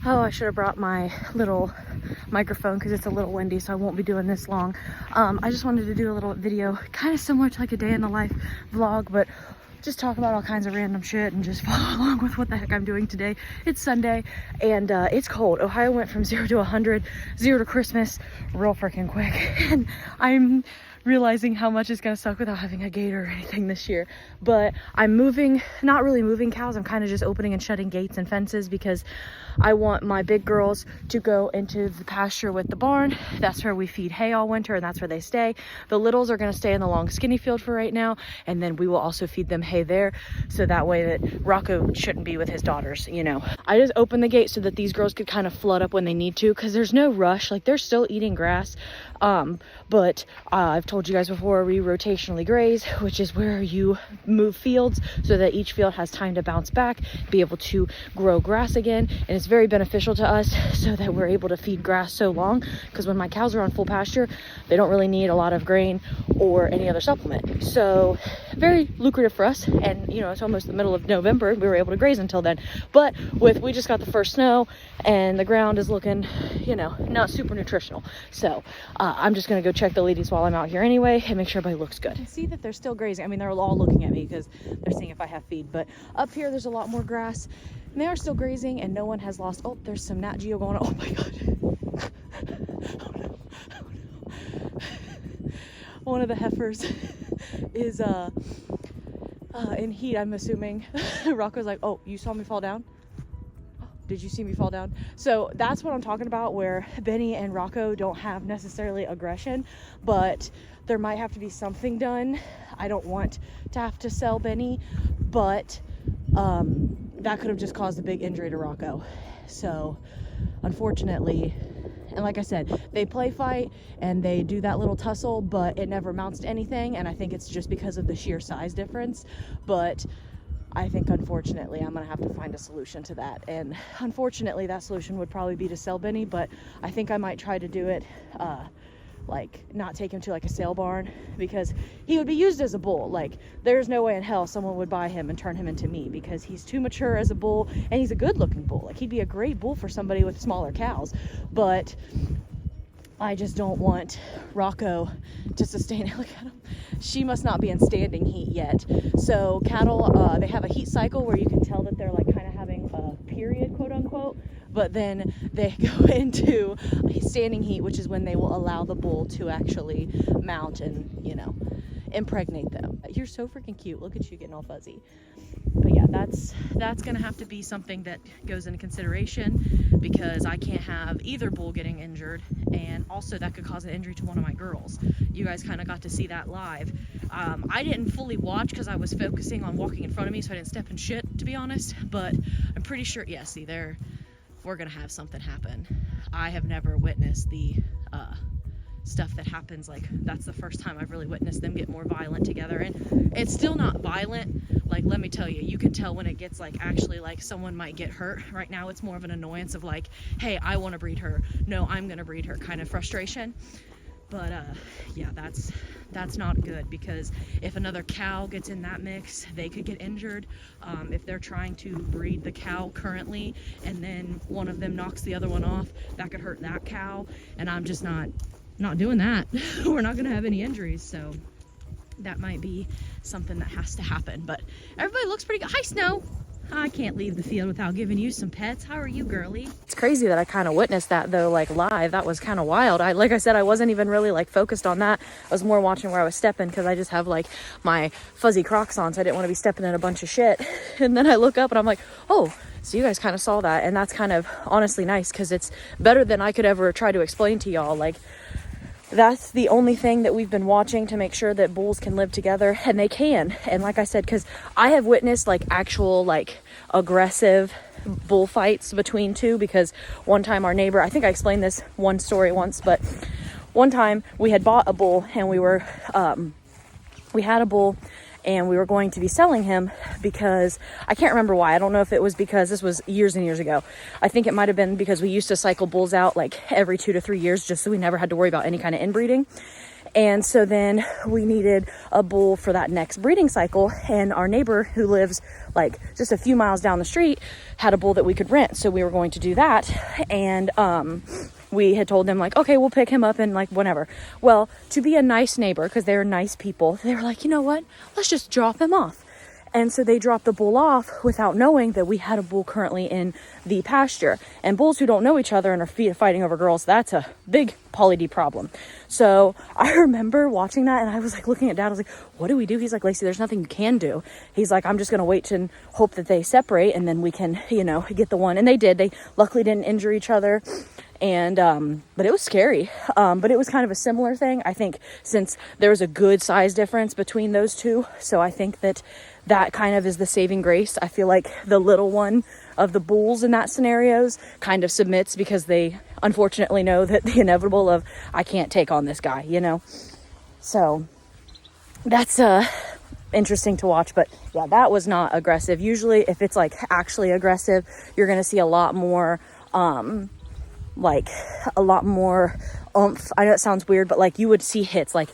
Oh, I should have brought my little microphone because it's a little windy, so I won't be doing this long. I just wanted to do a little video, kind of similar to like a day in the life vlog, but just talk about all kinds of random shit and just follow along with what the heck I'm doing today. It's Sunday and it's cold. Ohio went from 0 to 100, 0 to Christmas real freaking quick. And I'm realizing how much it's gonna suck without having a gate or anything this year. But I'm moving, not really moving cows, I'm kind of just opening and shutting gates and fences because I want my big girls to go into the pasture with the barn. That's where we feed hay all winter and that's where they stay. The littles are gonna stay in the long skinny field for right now, and then we will also feed them hay there, so that way that Rocco shouldn't be with his daughters, you know. I just opened the gate so that these girls could kind of flood up when they need to, because there's no rush, like they're still eating grass. But I've told you guys before, we rotationally graze, which is where you move fields so that each field has time to bounce back, be able to grow grass again. And it's very beneficial to us so that we're able to feed grass so long, because when my cows are on full pasture, they don't really need a lot of grain or any other supplement. So very lucrative for us. And you know, it's almost the middle of November, we were able to graze until then. But we just got the first snow and the ground is looking, you know, not super nutritional. So I'm just gonna go check the ladies while I'm out here anyway and make sure everybody looks good. I see that they're still grazing. I mean, they're all looking at me because they're seeing if I have feed, but up here there's a lot more grass and they are still grazing and no one has lost. Oh, there's some Nat Geo going on. Oh my god. Oh no. Oh no. One of the heifers is in heat, I'm assuming. Rocco's like, oh, you saw me fall down? Did you see me fall down? So that's what I'm talking about, where Benny and Rocco don't have necessarily aggression, but there might have to be something done. I don't want to have to sell Benny, but that could have just caused a big injury to Rocco. So unfortunately, and like I said, they play fight and they do that little tussle, but it never amounts to anything. And I think it's just because of the sheer size difference. But I think unfortunately I'm gonna have to find a solution to that. And unfortunately that solution would probably be to sell Benny, but I think I might try to do it like not take him to like a sale barn, because he would be used as a bull. Like there's no way in hell someone would buy him and turn him into me, because he's too mature as a bull and he's a good looking bull. Like he'd be a great bull for somebody with smaller cows, but I just don't want Rocco to sustain it. Look at him. She must not be in standing heat yet. So cattle, they have a heat cycle where you can tell that they're like kind of having a period, quote unquote, but then they go into standing heat, which is when they will allow the bull to actually mount and, you know, impregnate them. You're so freaking cute. Look at you getting all fuzzy. But yeah, that's gonna have to be something that goes into consideration, because I can't have either bull getting injured, and also that could cause an injury to one of my girls. You guys kind of got to see that live. I didn't fully watch because I was focusing on walking in front of me, so I didn't step in shit, to be honest, but I'm pretty sure, yeah, see there, we're gonna have something happen. I have never witnessed the stuff that happens. Like that's the first time I've really witnessed them get more violent together, and it's still not violent. Like let me tell you, you can tell when it gets like actually like someone might get hurt. Right now it's more of an annoyance of like, hey, I want to breed her, no, I'm gonna breed her kind of frustration. But yeah, that's not good, because if another cow gets in that mix, they could get injured. If they're trying to breed the cow currently and then one of them knocks the other one off, that could hurt that cow, and I'm just not doing that. We're not gonna have any injuries, so that might be something that has to happen. But everybody looks pretty good. Hi, Snow. I can't leave the field without giving you some pets. How are you, girly? It's crazy that I kind of witnessed that though, like live. That was kind of wild. Like I said, I wasn't even really like focused on that. I was more watching where I was stepping, because I just have like my fuzzy Crocs on, so I didn't want to be stepping in a bunch of shit. And then I look up and I'm like, oh, so you guys kind of saw that. And that's kind of honestly nice, because it's better than I could ever try to explain to y'all. Like that's the only thing that we've been watching to make sure that bulls can live together, and they can. And like I said, because I have witnessed like actual like aggressive bullfights between two, because one time our neighbor, I think I explained this one story once, but one time we had bought a bull and we had a bull and we were going to be selling him, because I can't remember why. I don't know if it was because this was years and years ago. I think it might have been because we used to cycle bulls out like every 2 to 3 years, just so we never had to worry about any kind of inbreeding. And so then we needed a bull for that next breeding cycle, and our neighbor who lives like just a few miles down the street had a bull that we could rent, so we were going to do that. And we had told them like, okay, we'll pick him up and like whenever. Well, to be a nice neighbor, because they're nice people, they were like, you know what, let's just drop him off. And so they dropped the bull off without knowing that we had a bull currently in the pasture. And bulls who don't know each other and are fighting over girls, that's a big Pauly D problem. So I remember watching that, and I was like looking at Dad. I was like, what do we do? He's like, Lacey, there's nothing you can do. He's like, I'm just going to wait and hope that they separate, and then we can, you know, get the one. And they did. They luckily didn't injure each other. And but it was scary, but it was kind of a similar thing, I think, since there was a good size difference between those two. So I think that kind of is the saving grace. I feel like the little one of the bulls in that scenarios kind of submits, because they unfortunately know that the inevitable of, I can't take on this guy, you know. So that's interesting to watch. But yeah, that was not aggressive. Usually if it's like actually aggressive, you're gonna see a lot more oomph. I know it sounds weird, but like you would see hits. Like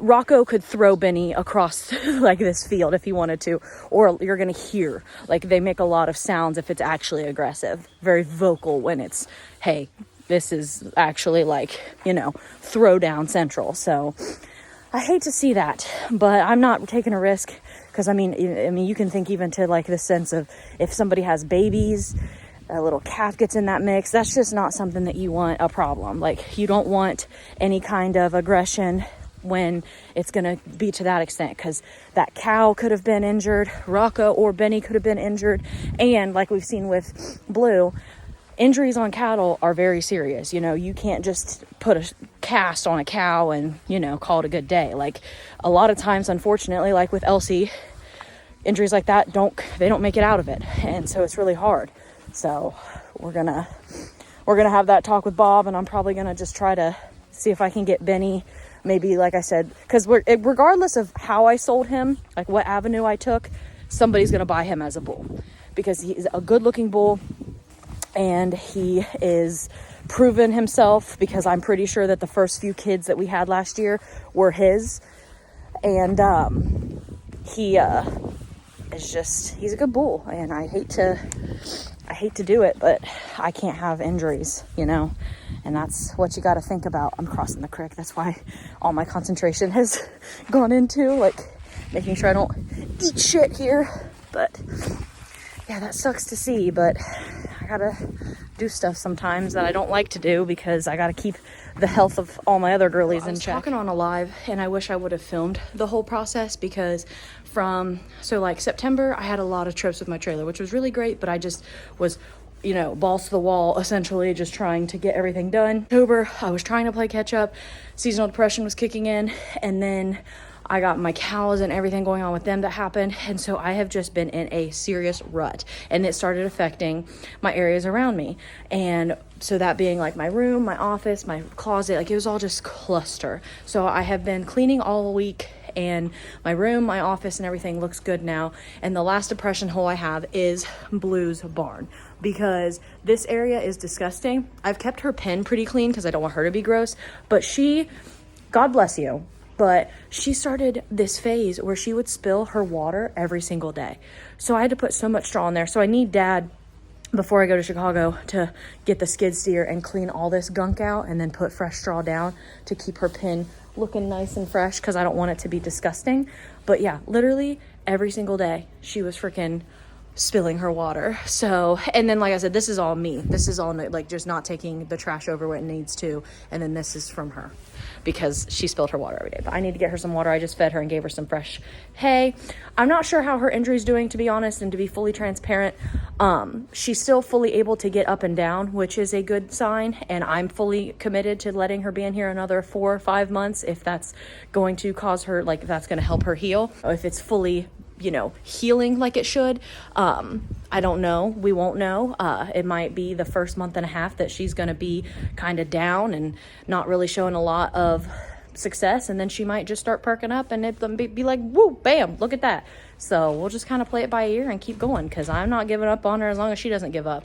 Rocco could throw Benny across like this field if he wanted to, or you're gonna hear like they make a lot of sounds if it's actually aggressive, very vocal when it's, hey, this is actually like, you know, throw down central. So I hate to see that, but I'm not taking a risk, because I mean you can think even to like the sense of if somebody has babies, a little calf gets in that mix, that's just not something that you want a problem. Like you don't want any kind of aggression when it's going to be to that extent, because that cow could have been injured, Rocco or Benny could have been injured. And like we've seen with Blue, injuries on cattle are very serious. You know, you can't just put a cast on a cow and, you know, call it a good day. Like a lot of times, unfortunately, like with Elsie, injuries like that don't make it out of it. And so it's really hard. So we're gonna have that talk with Bob, and I'm probably gonna just try to see if I can get Benny, maybe, like I said, because regardless of how I sold him, like what avenue I took, somebody's gonna buy him as a bull, because he's a good looking bull and he is proven himself, because I'm pretty sure that the first few kids that we had last year were his. And he's a good bull, and I hate to do it, but I can't have injuries, you know, and that's what you got to think about. I'm crossing the creek. That's why all my concentration has gone into like making sure I don't eat shit here. But yeah, that sucks to see, but I gotta do stuff sometimes that I don't like to do, because I gotta keep the health of all my other girlies in check. I was talking on a live, and I wish I would have filmed the whole process, because so like September, I had a lot of trips with my trailer, which was really great, but I just was, you know, balls to the wall, essentially just trying to get everything done. October, I was trying to play catch up. Seasonal depression was kicking in, and then I got my cows and everything going on with them that happened. And so I have just been in a serious rut, and it started affecting my areas around me. And so that being like my room, my office, my closet, like it was all just cluster. So I have been cleaning all week, and my room, my office, and everything looks good now. And the last depression hole I have is Blue's barn, because this area is disgusting. I've kept her pen pretty clean because I don't want her to be gross, but she, God bless you, but she started this phase where she would spill her water every single day. So I had to put so much straw in there. So I need Dad, before I go to Chicago, to get the skid steer and clean all this gunk out, and then put fresh straw down to keep her pen looking nice and fresh, because I don't want it to be disgusting. But yeah, literally every single day she was freaking spilling her water. So, and then like I said, this is all me. This is all like just not taking the trash over where it needs to. And then this is from her, because she spilled her water every day. But I need to get her some water. I just fed her and gave her some fresh hay. I'm not sure how her injury's doing, to be honest, and to be fully transparent. She's still fully able to get up and down, which is a good sign. And I'm fully committed to letting her be in here another 4 or 5 months, if that's going to cause her, like, that's going to help her heal. If it's fully, you know, healing like it should. I don't know. We won't know. It might be the first month and a half that she's going to be kind of down and not really showing a lot of success. And then she might just start perking up, and it be like, woo, bam, look at that. So we'll just kind of play it by ear and keep going, because I'm not giving up on her as long as she doesn't give up.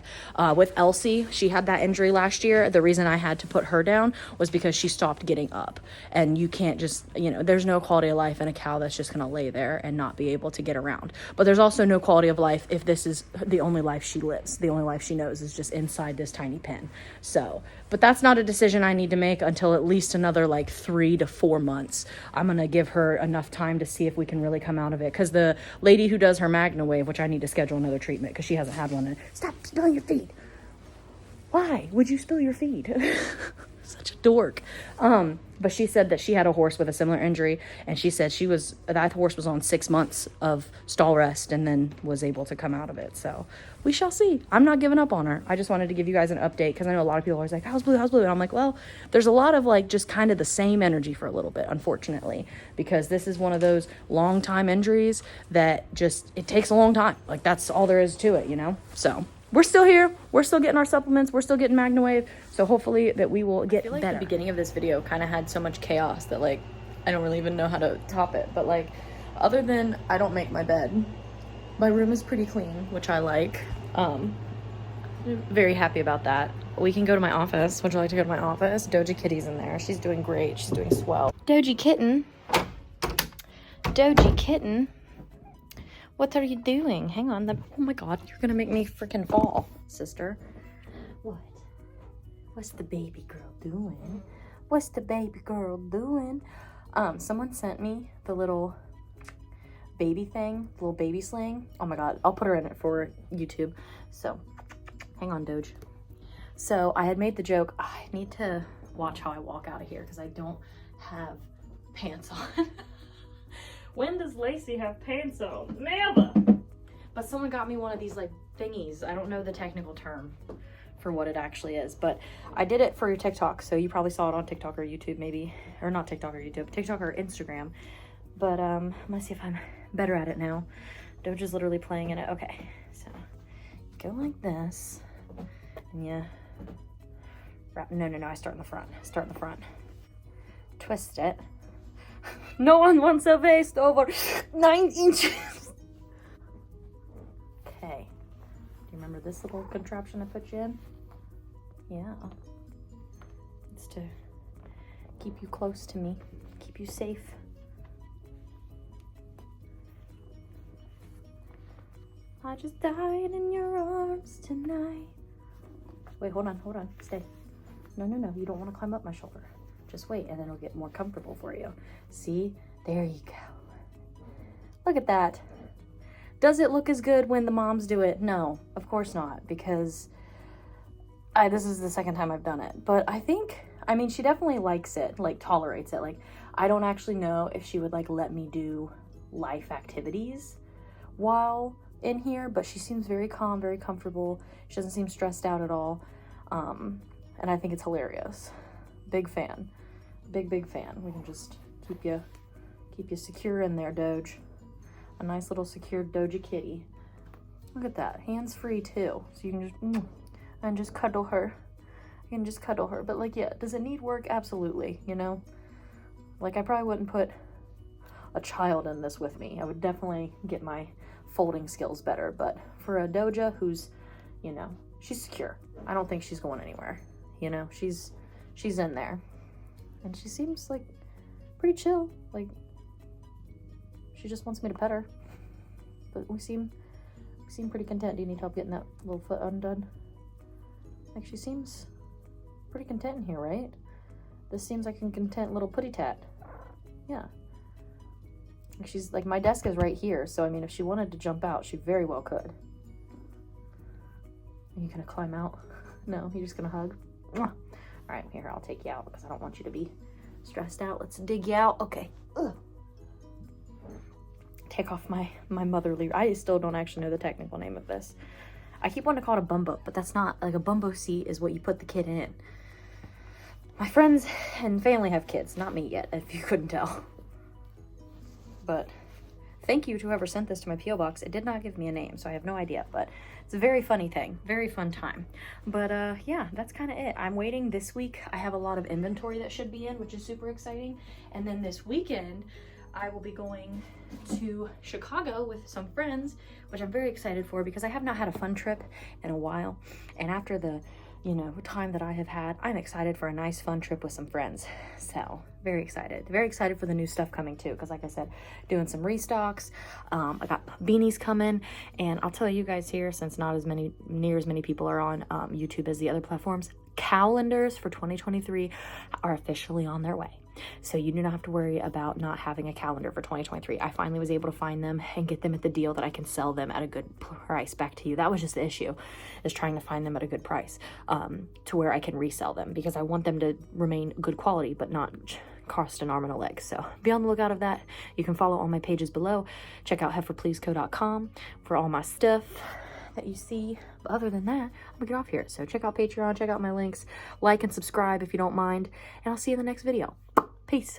With Elsie, she had that injury last year. The reason I had to put her down was because she stopped getting up. And you can't just, you know, there's no quality of life in a cow that's just going to lay there and not be able to get around. But there's also no quality of life if this is the only life she lives. The only life she knows is just inside this tiny pen. So, but that's not a decision I need to make until at least another like 3 to 4 months. I'm going to give her enough time to see if we can really come out of it. Because the lady who does her MagnaWave, which I need to schedule another treatment because she hasn't had one. Stop spilling your feed. Why would you spill your feed? Such a dork. But she said that she had a horse with a similar injury, and she said that horse was on 6 months of stall rest and then was able to come out of it. So we shall see. I'm not giving up on her. I just wanted to give you guys an update, because I know a lot of people are always like, how's Blue? And I'm like, well, there's a lot of like just kind of the same energy for a little bit, unfortunately, because this is one of those long time injuries that just, it takes a long time. Like, that's all there is to it, you know? So we're still here. We're still getting our supplements. We're still getting MagnaWave. So hopefully that we will get better. The beginning of this video kind of had so much chaos that like, I don't really even know how to top it. But like, other than I don't make my bed, my room is pretty clean, which I like. Very happy about that. We can go to my office. Would you like to go to my office? Doja Kitty's in there. She's doing great. She's doing swell. Doji Kitten. Doji Kitten. What are you doing? Hang on. Oh my God, you're gonna make me freaking fall, sister. What? What's the baby girl doing? What's the baby girl doing? Someone sent me the little baby thing, the little baby sling. Oh my God, I'll put her in it for YouTube. So, hang on, Doge. So I had made the joke, I need to watch how I walk out of here because I don't have pants on. When does Lacey have pants on? Never! But someone got me one of these like thingies. I don't know the technical term for what it actually is, but I did it for your TikTok, so you probably saw it on TikTok or YouTube maybe, or not TikTok or YouTube, TikTok or Instagram. But I'm gonna see if I'm better at it now. Doja's literally playing in it. Okay, so go like this, and you wrap. No, I start in the front. Twist it. No one wants a waist over 9 inches. Okay. Do you remember this little contraption I put you in? Yeah. It's to keep you close to me, keep you safe. I just died in your arms tonight. Wait, hold on, stay. No, you don't want to climb up my shoulder. Just wait, and then it'll get more comfortable for you. See? There you go. Look at that. Does it look as good when the moms do it? No, of course not, because this is the second time I've done it. But I mean, she definitely likes it, like tolerates it. Like, I don't actually know if she would like let me do life activities while in here, but she seems very calm, very comfortable. She doesn't seem stressed out at all. And I think it's hilarious. Big fan. Big fan. We can just keep you secure in there, Doge. A nice little secured Doja Kitty. Look at that. Hands free too. So you can just cuddle her. You can just cuddle her. But like, yeah, does it need work? Absolutely, you know? Like, I probably wouldn't put a child in this with me. I would definitely get my folding skills better. But for a Doja who's, you know, she's secure. I don't think she's going anywhere. You know, she's in there. And she seems like pretty chill. Like, she just wants me to pet her. But we seem pretty content. Do you need help getting that little foot undone? Like, she seems pretty content in here, right? This seems like a content little putty tat. Yeah. Like, she's like, my desk is right here, so I mean, if she wanted to jump out, she very well could. Are you gonna climb out? No, you're just gonna hug? Mwah. All right, here, I'll take you out because I don't want you to be stressed out. Let's dig you out. Okay. Ugh. Take off my motherly. I still don't actually know the technical name of this. I keep wanting to call it a bumbo, but that's not. Like, a bumbo seat is what you put the kid in. My friends and family have kids, not me yet, if you couldn't tell. But thank you to whoever sent this to my P.O. box. It did not give me a name, so I have no idea, but it's a very funny thing. Very fun time. But yeah, that's kind of it. I'm waiting this week. I have a lot of inventory that should be in, which is super exciting. And then this weekend, I will be going to Chicago with some friends, which I'm very excited for because I have not had a fun trip in a while. And after the, you know, time that I have had, I'm excited for a nice fun trip with some friends. So very excited. Very excited for the new stuff coming too, because like I said, doing some restocks. I got beanies coming, and I'll tell you guys here, since not as many, near as many people are on YouTube as the other platforms, calendars for 2023 are officially on their way. So you do not have to worry about not having a calendar for 2023. I finally was able to find them and get them at the deal that I can sell them at a good price back to you. That was just the issue, is trying to find them at a good price to where I can resell them, because I want them to remain good quality but not cost an arm and a leg. So be on the lookout of that. You can follow all my pages below. Check out heiferpleaseco.com for all my stuff that you see. But other than that, I'm gonna get off here. So check out Patreon, check out my links, like and subscribe if you don't mind, and I'll see you in the next video. Peace.